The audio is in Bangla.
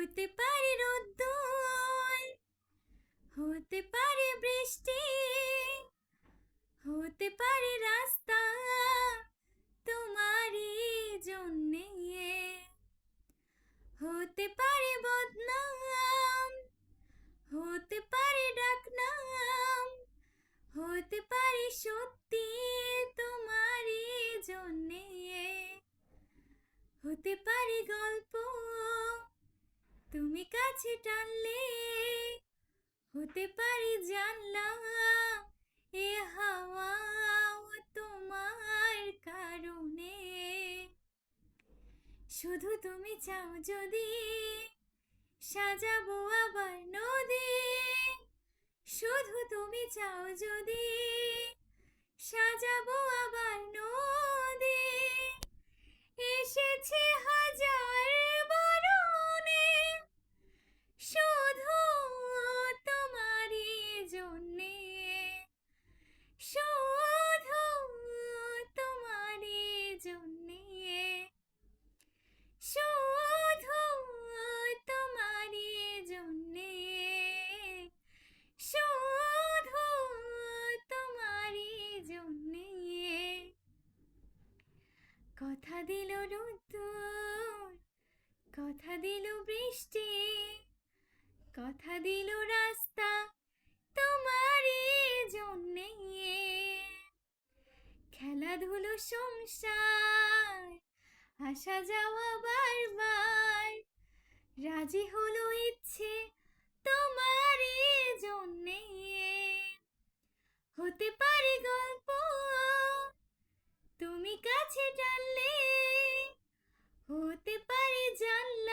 হতে পারে রোদ্দুর, হতে পারে বৃষ্টি, হতে পারে রাস্তা তোমারই জন্যে, হতে পারে বদনাম, হতে পারে ডাকনাম, হতে পারে সত্যি তোমারই জন্যে, হতে পারে গল্প তুমি কাছে টানলে, হতে পারে জানলা এ হাওয়া তোমার কারণে। শুধু তুমি চাও যদি সাজাবো আবার নদী, শুধু তুমি চাও যদি সাজাবো আবার নদী। এসেছে হাজার বরণে শুধু তোমারই জন্যে, শুধু তোমারই জন্যে, শুধু তোমারই জন্যে, শুধু তোমারই জন্যে। কথা দিল রোদ্দুর, কথা দিল বৃষ্টি, কথা দিল রাস্তা তোমারই জন্যে। খেলাধুলো সংসার আসা যাওয়া বারবার, রাজি হলো ইচ্ছে তোমারই জন্যে। হতে পারে গল্প তুমি কাছে টানলে, হতে পারে জানলা